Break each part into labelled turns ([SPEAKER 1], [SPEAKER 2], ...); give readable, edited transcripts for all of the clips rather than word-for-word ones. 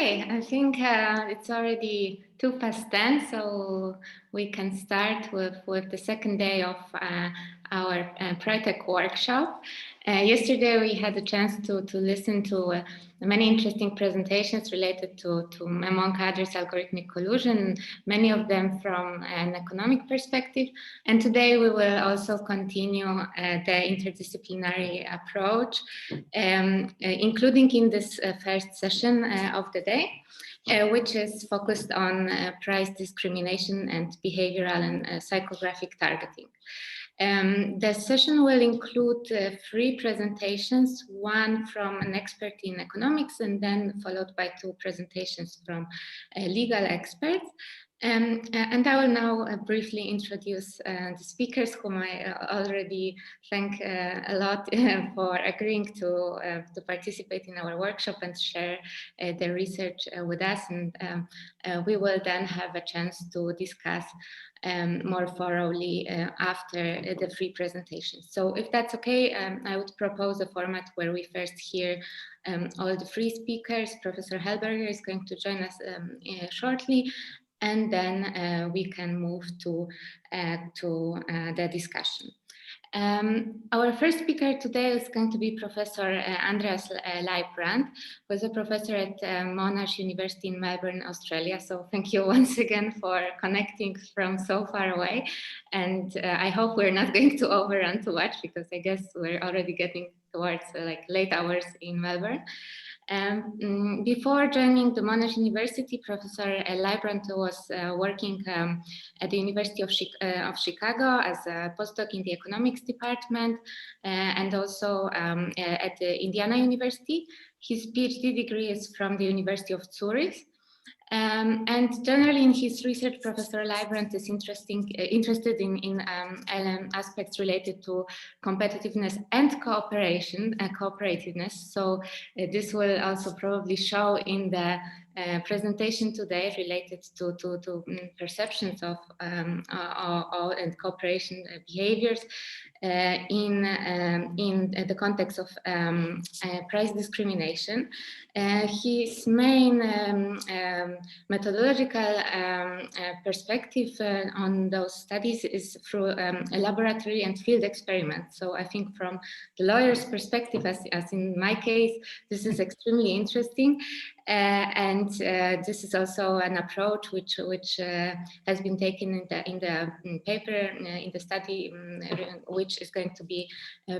[SPEAKER 1] Okay, I think it's already 10:02, so we can start with the second day of our PriTech workshop. Yesterday we had a chance to listen to many interesting presentations related to among others, algorithmic collusion, many of them from an economic perspective. And today we will also continue the interdisciplinary approach, including in this first session of the day, which is focused on price discrimination and behavioral and psychographic targeting. The session will include 3 presentations, one from an expert in economics and then followed by 2 presentations from legal experts. And I will now briefly introduce the speakers, whom I already thank a lot for agreeing to participate in our workshop and share their research with us. And we will then have a chance to discuss more thoroughly after the 3 presentations. So if that's okay, I would propose a format where we first hear all the 3 speakers. Professor Hellberger is going to join us shortly, and then we can move to the discussion. Our first speaker today is going to be Professor Andreas Leibbrandt, who is a professor at Monash University in Melbourne, Australia. So thank you once again for connecting from so far away. And I hope we're not going to overrun too much, because I guess we're already getting towards like late hours in Melbourne. Before joining the Monash University, Professor Leibbrandt was working at the University of Chicago as a postdoc in the economics department and also at the Indiana University. His PhD degree is from the University of Zurich. And generally in his research, Professor Leibbrandt is interested in aspects related to competitiveness and cooperativeness. So this will also probably show in the presentation today related to perceptions of and cooperation behaviors in the context of price discrimination. His main methodological perspective on those studies is through a laboratory and field experiments. So I think from the lawyer's perspective, as in my case, this is extremely interesting. And this is also an approach which has been taken in the paper, in the study, which is going to be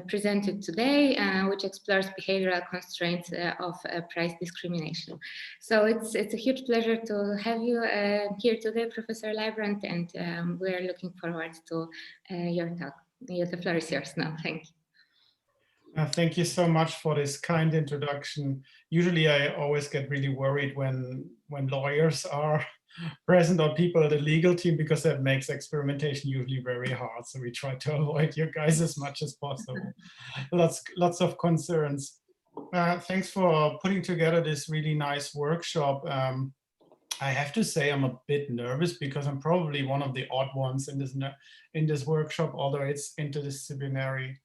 [SPEAKER 1] presented today, which explores behavioral constraints of price discrimination. So it's a huge pleasure to have you here today, Professor Leibbrandt, and we're looking forward to your talk. The floor is yours now. Thank you.
[SPEAKER 2] Thank you so much for this kind introduction. Usually I always get really worried when lawyers are present or people at the legal team, because that makes experimentation usually very hard. So we try to avoid you guys as much as possible. Lots of concerns. Thanks for putting together this really nice workshop. I have to say I'm a bit nervous because I'm probably one of the odd ones in this workshop, although it's interdisciplinary.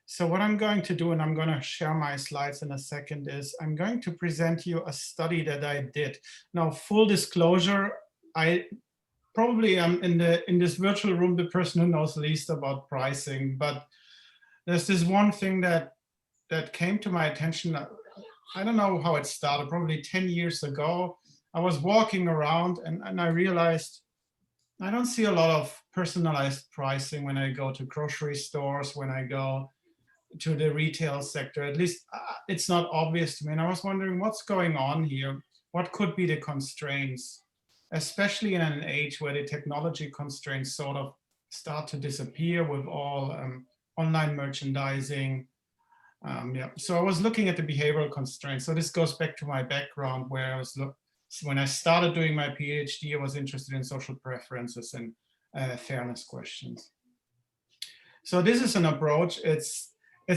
[SPEAKER 2] So what I'm going to do, and I'm going to share my slides in a second, is I'm going to present you a study that I did. Now, full disclosure, I probably am in this virtual room the person who knows least about pricing, but there's this one thing that came to my attention. I don't know how it started, probably 10 years ago. I was walking around and I realized I don't see a lot of personalized pricing when I go to grocery stores, when I go to the retail sector. At least it's not obvious to me. And I was wondering what's going on here. What could be the constraints, especially in an age where the technology constraints sort of start to disappear with all online merchandising. So I was looking at the behavioral constraints. So this goes back to my background, where I was when I started doing my PhD, I was interested in social preferences and fairness questions. So this is an approach. It's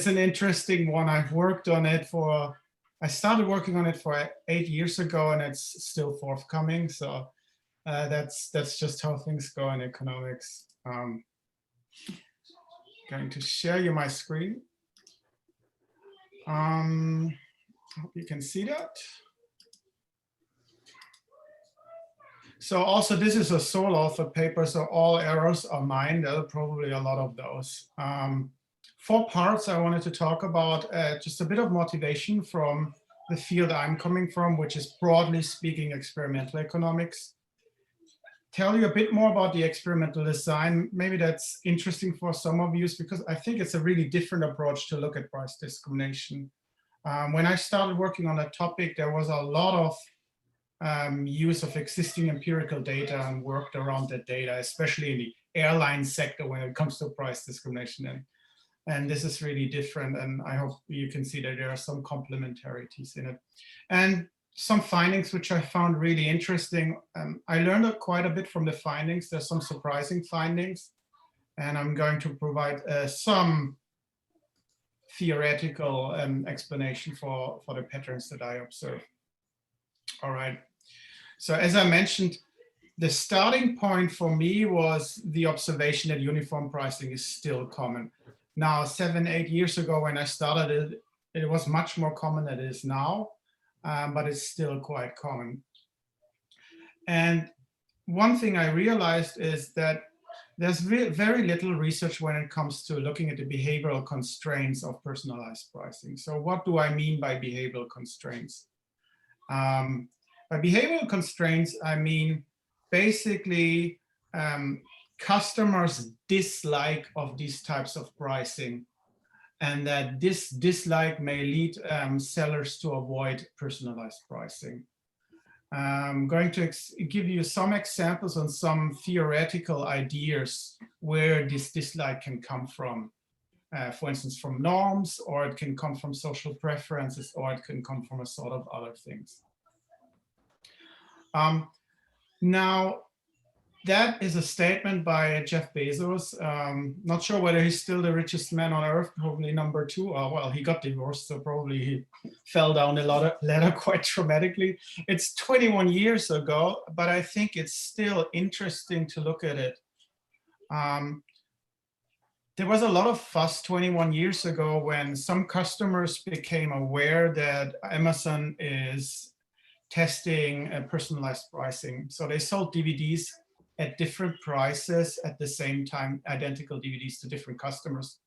[SPEAKER 2] an interesting one. I've worked on it I started working on it for 8 years ago, and it's still forthcoming. So that's just how things go in economics. Going to share you my screen. Hope you can see that. So also this is a sole author paper, so all errors are mine. There are probably a lot of those. 4 parts I wanted to talk about, just a bit of motivation from the field I'm coming from, which is broadly speaking experimental economics. Tell you a bit more about the experimental design. Maybe that's interesting for some of you because I think it's a really different approach to look at price discrimination. When I started working on that topic, there was a lot of use of existing empirical data and worked around that data, especially in the airline sector when it comes to price discrimination. And this is really different. And I hope you can see that there are some complementarities in it. And some findings which I found really interesting. I learned quite a bit from the findings. There's some surprising findings. And I'm going to provide some theoretical explanation for the patterns that I observe. All right. So as I mentioned, the starting point for me was the observation that uniform pricing is still common. Now, 7, 8 years ago when I started it, it was much more common than it is now, but it's still quite common. And one thing I realized is that there's very little research when it comes to looking at the behavioral constraints of personalized pricing. So what do I mean by behavioral constraints? By behavioral constraints, I mean basically customers' dislike of these types of pricing, and that this dislike may lead sellers to avoid personalized pricing. I'm going to give you some examples on some theoretical ideas where this dislike can come from. For instance, from norms, or it can come from social preferences, or it can come from a sort of other things. Now, that is a statement by Jeff Bezos. Not sure whether he's still the richest man on earth, probably number 2. Well, he got divorced, so probably he fell down the ladder quite dramatically. It's 21 years ago, but I think it's still interesting to look at it. There was a lot of fuss 21 years ago when some customers became aware that Amazon is testing personalized pricing. So they sold DVDs at different prices at the same time, identical DVDs to different customers.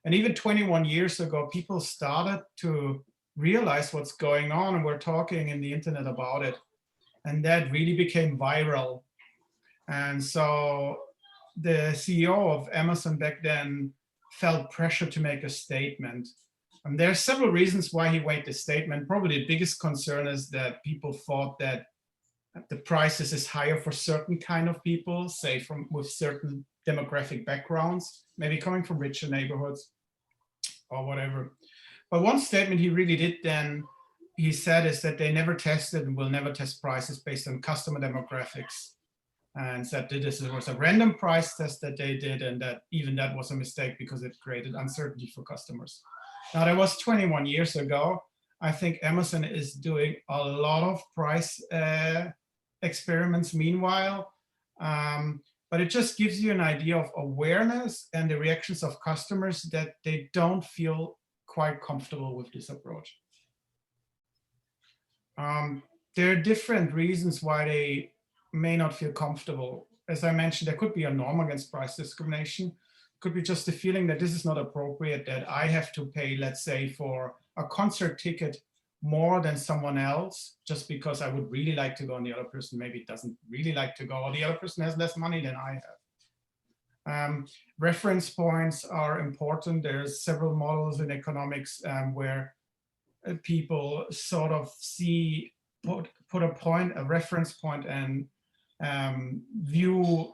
[SPEAKER 2] And even 21 years ago, people started to realize what's going on, and we're talking in the internet about it. And that really became viral. And so the CEO of Amazon back then felt pressure to make a statement. And there are several reasons why he made the statement. Probably the biggest concern is that people thought that the prices is higher for certain kind of people, say with certain demographic backgrounds, maybe coming from richer neighborhoods or whatever. But one statement he really did then, he said, is that they never tested and will never test prices based on customer demographics. And said that this was a random price test that they did, and that even that was a mistake because it created uncertainty for customers. Now, that was 21 years ago. I think Amazon is doing a lot of price experiments meanwhile, but it just gives you an idea of awareness and the reactions of customers that they don't feel quite comfortable with this approach. There are different reasons why they may not feel comfortable. As I mentioned, there could be a norm against price discrimination. It could be just the feeling that this is not appropriate, that I have to pay, let's say, for a concert ticket more than someone else, just because I would really like to go and the other person maybe doesn't really like to go, or the other person has less money than I have. Reference points are important. There's several models in economics where people sort of put a reference point and view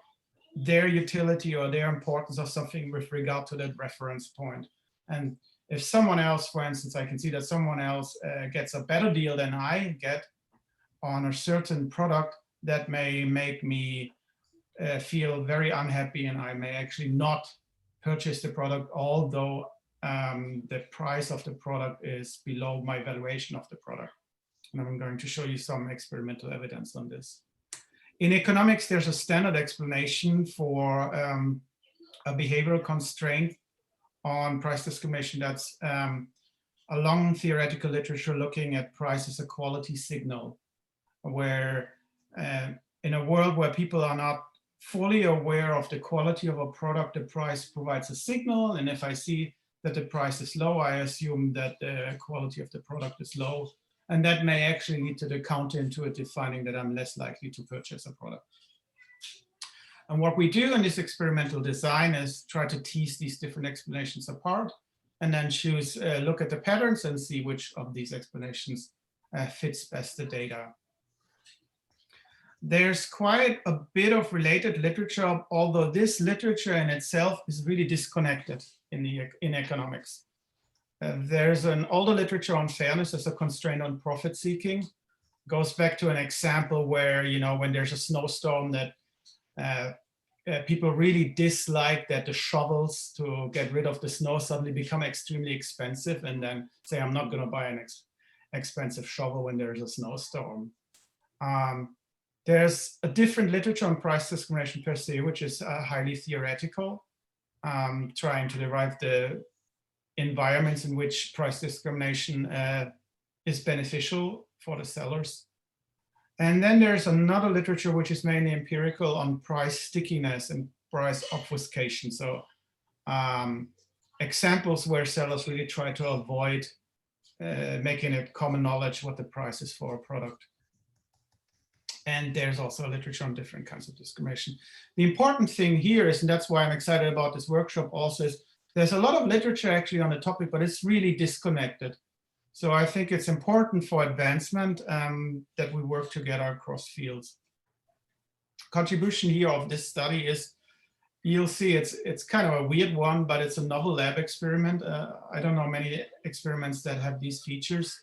[SPEAKER 2] their utility or their importance of something with regard to that reference point. And if someone else, for instance, I can see that someone else gets a better deal than I get on a certain product, that may make me feel very unhappy, and I may actually not purchase the product, although the price of the product is below my valuation of the product. And I'm going to show you some experimental evidence on this. In economics, there's a standard explanation for a behavioral constraint on price discrimination. That's a long theoretical literature looking at price as a quality signal, where in a world where people are not fully aware of the quality of a product, the price provides a signal. And if I see that the price is low, I assume that the quality of the product is low. And that may actually lead to the counterintuitive finding that I'm less likely to purchase a product. And what we do in this experimental design is try to tease these different explanations apart and then choose, look at the patterns and see which of these explanations fits best the data. There's quite a bit of related literature, although this literature in itself is really disconnected in economics. There's an older literature on fairness as a constraint on profit seeking. Goes back to an example where, you know, when there's a snowstorm that people really dislike that the shovels to get rid of the snow suddenly become extremely expensive, and then say, I'm not going to buy an expensive shovel when there's a snowstorm. There's a different literature on price discrimination per se, which is highly theoretical, trying to derive the environments in which price discrimination is beneficial for the sellers. And then there's another literature which is mainly empirical on price stickiness and price obfuscation. So examples where sellers really try to avoid making it common knowledge what the price is for a product. And there's also literature on different kinds of discrimination. The important thing here is, and that's why I'm excited about this workshop also, is there's a lot of literature actually on the topic, but it's really disconnected. So I think it's important for advancement that we work together across fields. Contribution here of this study is, you'll see it's kind of a weird one, but it's a novel lab experiment. I don't know many experiments that have these features.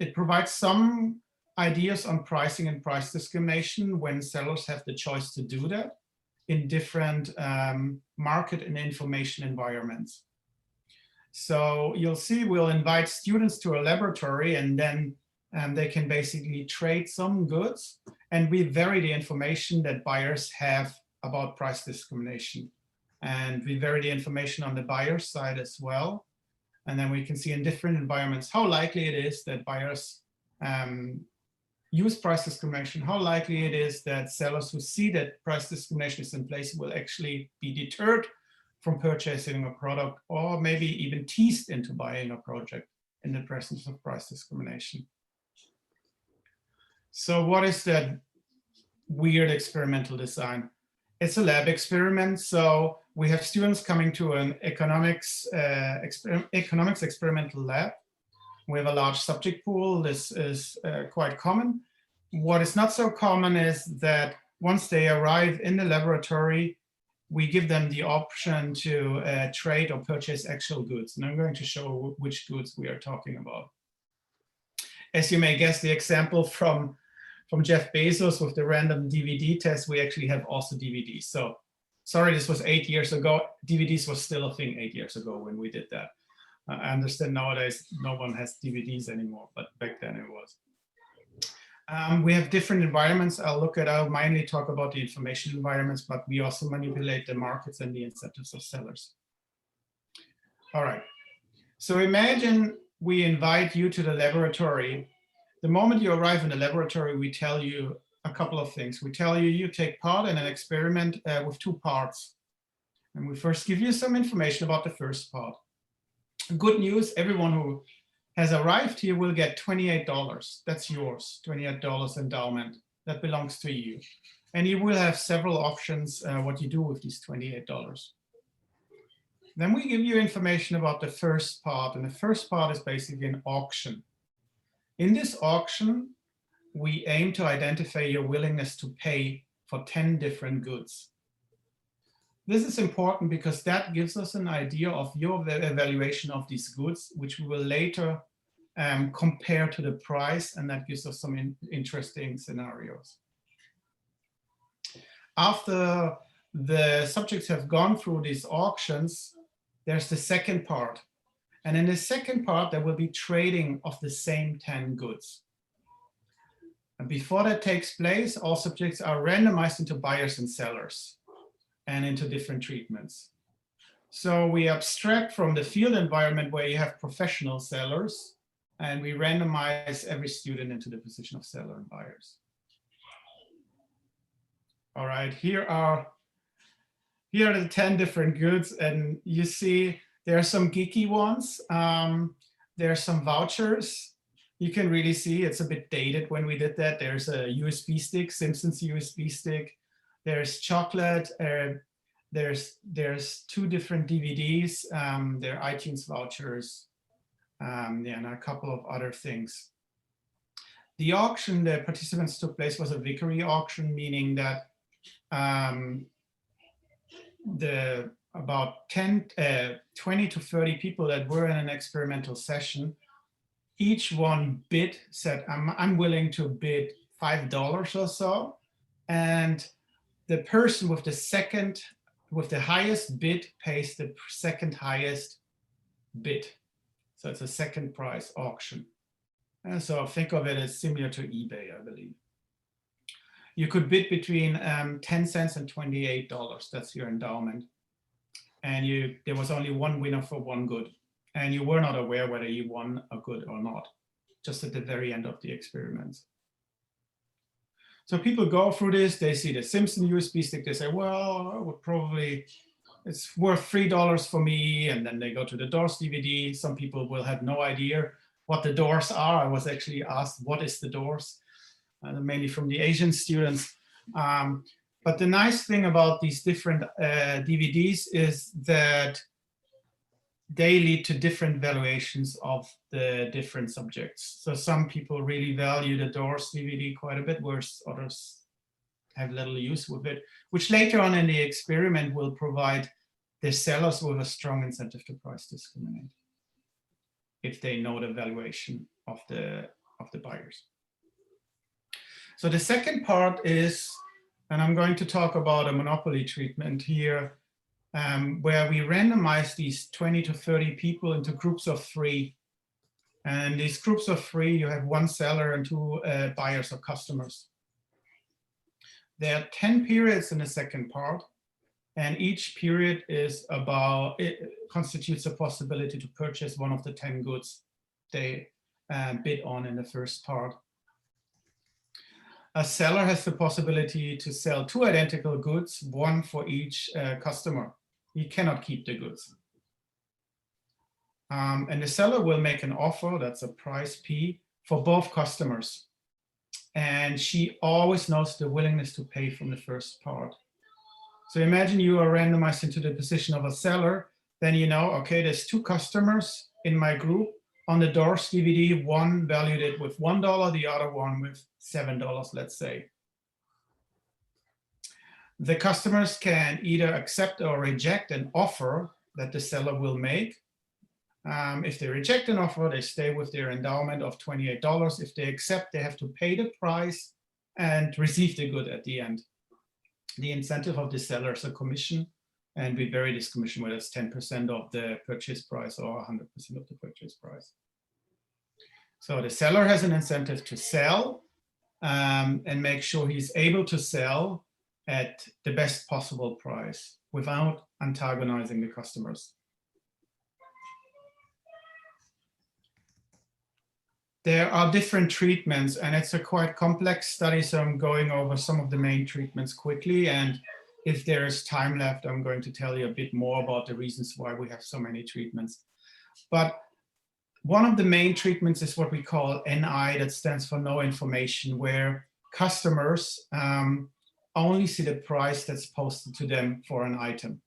[SPEAKER 2] It provides some ideas on pricing and price discrimination when sellers have the choice to do that in different market and information environments. So you'll see we'll invite students to a laboratory, and then they can basically trade some goods, and we vary the information that buyers have about price discrimination. And we vary the information on the buyer's side as well. And then we can see in different environments how likely it is that buyers use price discrimination, how likely it is that sellers who see that price discrimination is in place will actually be deterred from purchasing a product, or maybe even teased into buying a project in the presence of price discrimination. So what is that weird experimental design? It's a lab experiment. So we have students coming to an economics experimental lab. We have a large subject pool. This is quite common. What is not so common is that once they arrive in the laboratory, we give them the option to trade or purchase actual goods. And I'm going to show which goods we are talking about. As you may guess, the example from Jeff Bezos with the random DVD test, we actually have also DVDs. So sorry, this was 8 years ago. DVDs was still a thing 8 years ago when we did that. I understand nowadays no one has DVDs anymore, but back then it was. We have different environments. I'll mainly talk about the information environments, but we also manipulate the markets and the incentives of sellers. All right. So imagine we invite you to the laboratory. The moment you arrive in the laboratory, we tell you a couple of things. We tell you you take part in an experiment with 2 parts. And we first give you some information about the first part. Good news, everyone who has arrived here will get $28. That's yours, $28 endowment. That belongs to you. And you will have several options what you do with these $28. Then we give you information about the first part. And the first part is basically an auction. In this auction, we aim to identify your willingness to pay for 10 different goods. This is important because that gives us an idea of your evaluation of these goods, which we will later compare to the price, and that gives us some interesting scenarios. After the subjects have gone through these auctions, there's the second part. And in the second part, there will be trading of the same 10 goods. And before that takes place, all subjects are randomized into buyers and sellers and into different treatments. So we abstract from the field environment where you have professional sellers, and we randomize every student into the position of seller and buyers. All right, here are the 10 different goods, and you see there are some geeky ones. There are some vouchers. You can really see it's a bit dated when we did that. There's a USB stick, Simpsons USB stick. There's chocolate. There's 2 different DVDs. There are iTunes vouchers, yeah, and a couple of other things. The auction the participants took place was a vicary auction, meaning that about 20 to 30 people that were in an experimental session, each one said, I'm willing to bid $5 or so. And the person with the highest bid pays the second highest bid. So it's a second price auction. And so think of it as similar to eBay, I believe. You could bid between 10 cents and $28. That's your endowment. And there was only one winner for one good. And you were not aware whether you won a good or not, just at the very end of the experiments. So people go through this, they see the Simpson USB stick, they say, well, I would probably, it's worth $3 for me. And then they go to the Doors DVD. Some people will have no idea what the Doors are. I was actually asked, what is the Doors? Mainly from the Asian students. But the nice thing about these different DVDs is that they lead to different valuations of the different subjects. So some people really value the Doors DVD quite a bit, whereas others have little use with it, which later on in the experiment will provide the sellers with a strong incentive to price discriminate if they know the valuation of the buyers. So the second part is, and I'm going to talk about a monopoly treatment here, where we randomize these 20 to 30 people into groups of 3. And these groups of 3, you have 1 seller and 2 buyers or customers. There are 10 periods in the second part, and each period is constitutes a possibility to purchase one of the 10 goods they bid on in the first part. A seller has the possibility to sell 2 identical goods, 1 for each customer. He cannot keep the goods. And the seller will make an offer, that's a price P, for both customers. And she always knows the willingness to pay from the first part. So imagine you are randomized into the position of a seller, then you know, okay, there's 2 customers in my group. On the Doors DVD, one valued it with $1, the other one with $7, let's say. The customers can either accept or reject an offer that the seller will make. If they reject an offer, they stay with their endowment of $28. If they accept, they have to pay the price and receive the good at the end. The incentive of the seller is a commission, and we vary this commission whether it's 10% of the purchase price or 100% of the purchase price. So the seller has an incentive to sell and make sure he's able to sell at the best possible price without antagonizing the customers. There are different treatments, and it's a quite complex study, so I'm going over some of the main treatments quickly, and if there's time left, I'm going to tell you a bit more about the reasons why we have so many treatments. But one of the main treatments is what we call NI, that stands for no information, where customers only see the price that's posted to them for an item.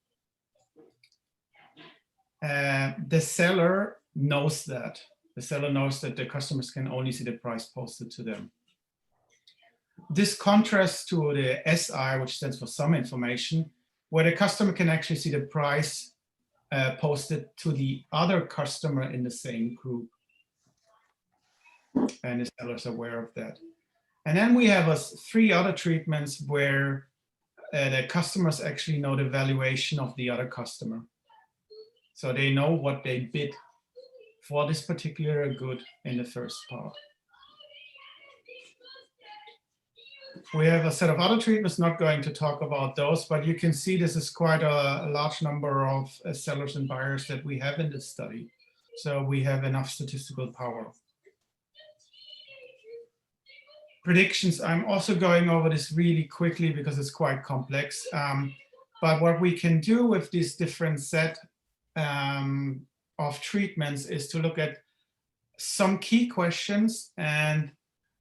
[SPEAKER 2] The seller knows that. The seller knows that the customers can only see the price posted to them. This contrasts to the SI, which stands for some information, where the customer can actually see the price posted to the other customer in the same group. And the seller is aware of that. And then we have 3 other treatments where the customers actually know the valuation of the other customer. So they know what they bid for this particular good in the first part. We have a set of other treatments, not going to talk about those, but you can see this is quite a large number of sellers and buyers that we have in this study. So we have enough statistical power. predictions. I'm also going over this really quickly because it's quite complex. But what we can do with this different set of treatments is to look at some key questions, and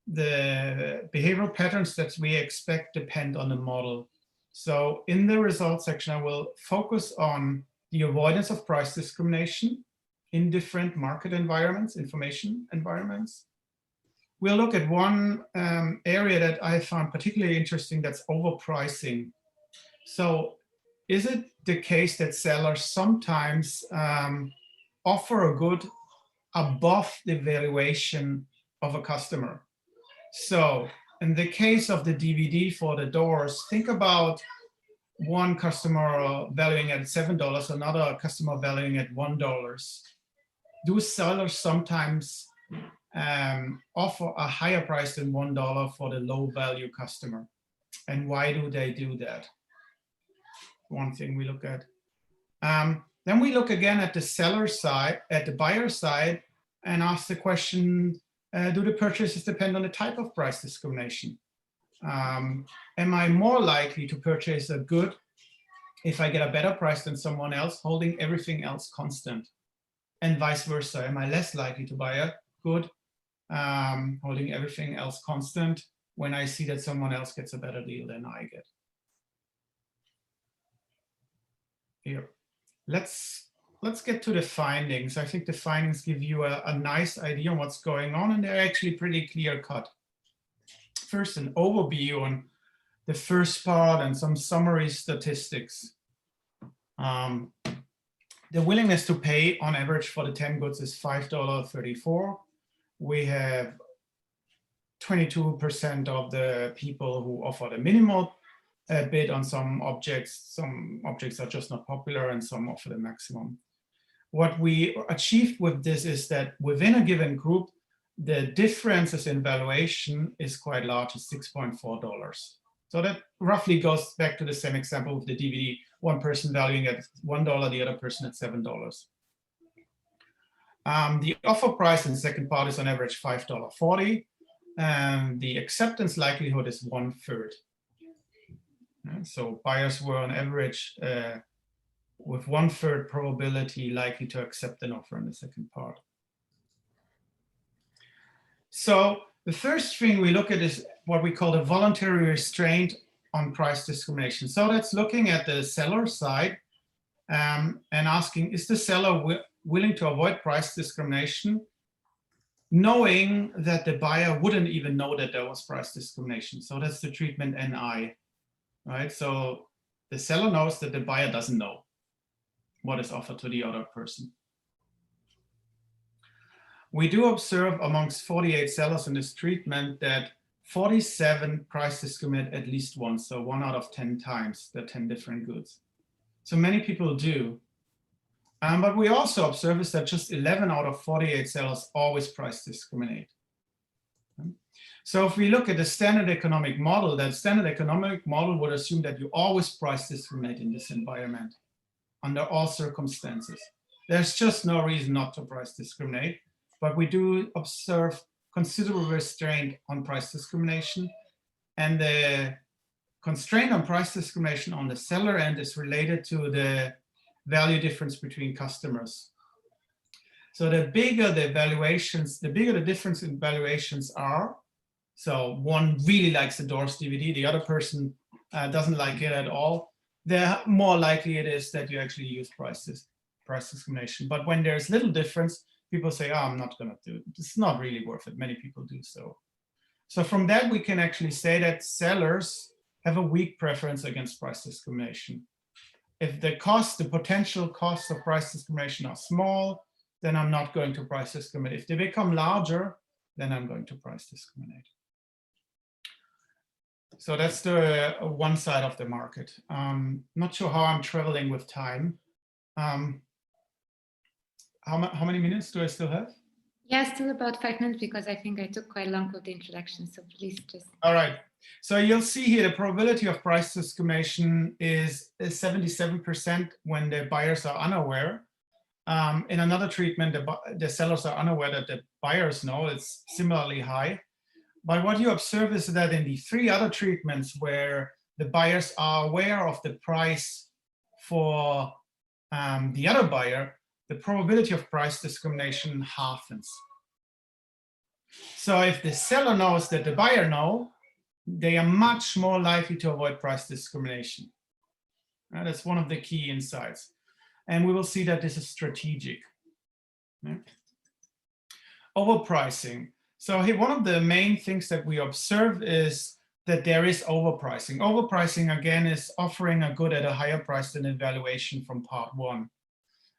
[SPEAKER 2] the behavioral patterns that we expect depend on the model. So in the results section, I will focus on the avoidance of price discrimination in different market environments, information environments. We'll look at one area that I found particularly interesting, that's overpricing. So is it the case that sellers sometimes offer a good above the valuation of a customer? So in the case of the DVD for the doors, think about one customer valuing at $7, another customer valuing at $1. Do sellers sometimes offer a higher price than $1 for the low value customer? And why do they do that? One thing we look at. Then we look again at the seller side, at the buyer side, and ask the question, do the purchases depend on the type of price discrimination? Am I more likely to purchase a good if I get a better price than someone else, holding everything else constant? And vice versa, am I less likely to buy a good, holding everything else constant, when I see that someone else gets a better deal than I get? Here, let's get to the findings. I think the findings give you a nice idea on what's going on, and they're actually pretty clear cut. First, an overview on the first part and some summary statistics. The willingness to pay on average for the 10 goods is $5.34. We have 22% of the people who offer the minimal bid on some objects. Some objects are just not popular, and some offer the maximum. What we achieved with this is that within a given group, the differences in valuation is quite large, it's $6.4. So that roughly goes back to the same example with the DVD, one person valuing at $1, the other person at $7. The offer price in the second part is on average $5.40, and the acceptance likelihood is 1/3. So buyers were on average with 1/3 probability likely to accept an offer in the second part. So the first thing we look at is what we call the voluntary restraint on price discrimination. So that's looking at the seller side and asking, is the seller willing to avoid price discrimination, knowing that the buyer wouldn't even know that there was price discrimination? So that's the treatment NI, right? So the seller knows that the buyer doesn't know what is offered to the other person. We do observe amongst 48 sellers in this treatment that 47 price discriminate at least once, so 1 out of 10 times the 10 different goods. So many people do. But we also observe is that just 11 out of 48 sellers always price discriminate. So if we look at the standard economic model, that standard economic model would assume that you always price discriminate in this environment under all circumstances. There's just no reason not to price discriminate. But we do observe considerable restraint on price discrimination. And the constraint on price discrimination on the seller end is related to the value difference between customers. So the bigger the valuations, the bigger the difference in valuations are. So one really likes the Doors DVD, the other person doesn't like it at all, the more likely it is that you actually use price discrimination. But when there's little difference, people say, oh, I'm not going to do it. It's not really worth it. Many people do so. So from that, we can actually say that sellers have a weak preference against price discrimination. If the cost, the potential costs of price discrimination are small, then I'm not going to price discriminate. If they become larger, then I'm going to price discriminate. So that's the one side of the market. Not sure how I'm traveling with time. How many minutes do I still have?
[SPEAKER 1] Yeah, still about 5 minutes, because I think I took quite long with the introduction. So please just.
[SPEAKER 2] All right. So you'll see here the probability of price discrimination is 77% when the buyers are unaware. In another treatment, the sellers are unaware that the buyers know. It's similarly high. But what you observe is that in the 3 other treatments where the buyers are aware of the price for the other buyer, the probability of price discrimination halvens. So if the seller knows that the buyer knows, they are much more likely to avoid price discrimination. That's one of the key insights. And we will see that this is strategic. Overpricing. So here, one of the main things that we observe is that there is overpricing. Overpricing, again, is offering a good at a higher price than evaluation from part 1.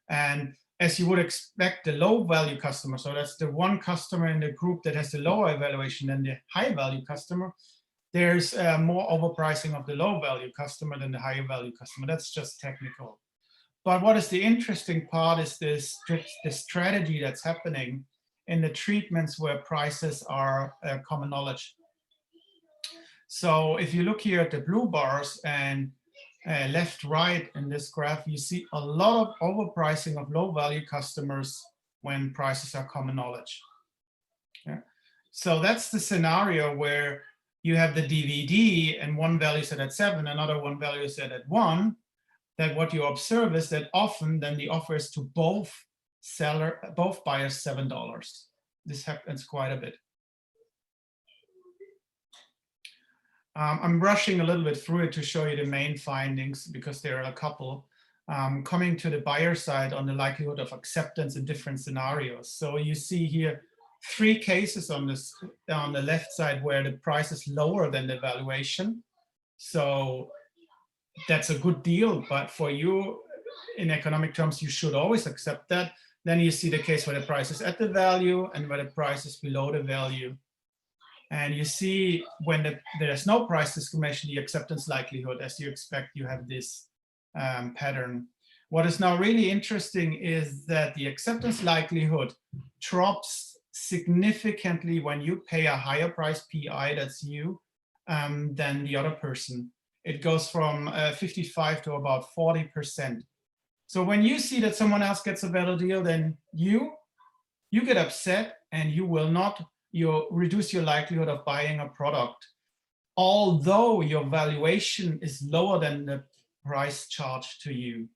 [SPEAKER 2] And as you would expect, the low value customer, so that's the one customer in the group that has the lower evaluation than the high value customer, there's more overpricing of the low value customer than the higher value customer. That's just technical. But what is the interesting part is this strategy that's happening in the treatments where prices are common knowledge. So if you look here at the blue bars and left, right in this graph, you see a lot of overpricing of low value customers when prices are common knowledge. Yeah. So that's the scenario where you have the DVD and one value set at 7, another one value set at 1, that what you observe is that often then the offer is to both buyers $7. This happens quite a bit. I'm rushing a little bit through it to show you the main findings because there are a couple. Coming to the buyer side on the likelihood of acceptance in different scenarios. So you see here 3 cases on the left side where the price is lower than the valuation. So that's a good deal, but for you in economic terms, you should always accept that. Then you see the case where the price is at the value and where the price is below the value. And you see when there's no price discrimination, the acceptance likelihood, as you expect, you have this pattern. What is now really interesting is that the acceptance likelihood drops significantly when you pay a higher price PI, that's you, than the other person. It goes from 55 to about 40%. So when you see that someone else gets a better deal than you get upset and you reduce your likelihood of buying a product, although your valuation is lower than the price charged to you.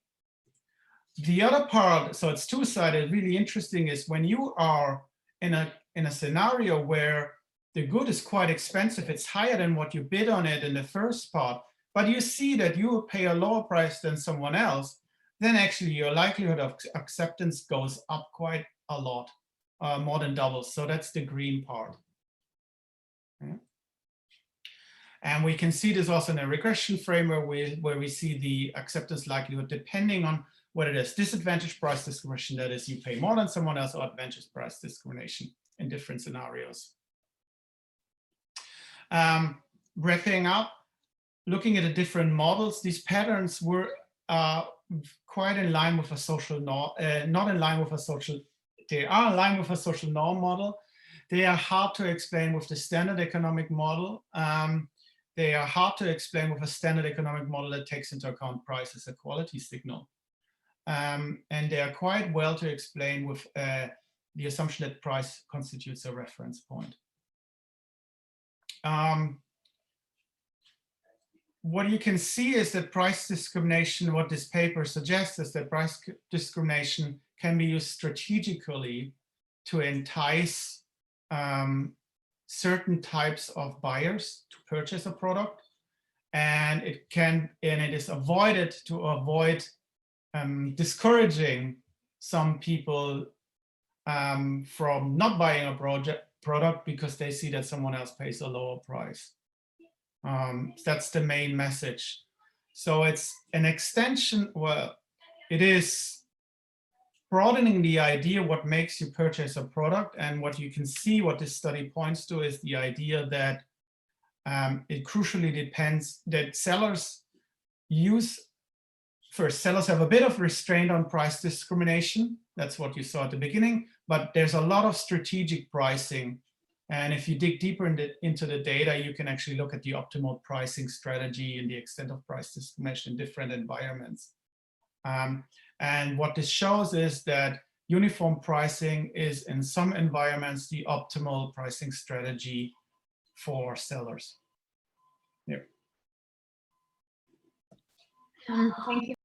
[SPEAKER 2] The other part, so it's two-sided, really interesting, is when you are in a scenario where the good is quite expensive, it's higher than what you bid on it in the first part, but you see that you will pay a lower price than someone else, then actually your likelihood of acceptance goes up quite a lot, more than doubles. So that's the green part. Okay. And we can see this also in a regression framework where we see the acceptance likelihood depending on whether there's disadvantage price discrimination, that is you pay more than someone else, or advantage price discrimination in different scenarios. Wrapping up, looking at the different models, these patterns were quite in line with a social norm, not in line with a social, they are in line with a social norm model. They are hard to explain with the standard economic model. They are hard to explain with a standard economic model that takes into account price as a quality signal. And they are quite well to explain with the assumption that price constitutes a reference point. What you can see is that price discrimination, what this paper suggests is that price discrimination can be used strategically to entice certain types of buyers to purchase a product, and it is avoided to avoid discouraging some people from not buying a product because they see that someone else pays a lower price. That's the main message. So it's an extension, well, it is broadening the idea what makes you purchase a product, and what you can see, what this study points to, is the idea that it crucially depends that sellers have a bit of restraint on price discrimination. That's what you saw at the beginning, but there's a lot of strategic pricing. And if you dig deeper into the data, you can actually look at the optimal pricing strategy and the extent of price discrimination in different environments. And what this shows is that uniform pricing is, in some environments, the optimal pricing strategy for sellers. Yeah.
[SPEAKER 1] Thank you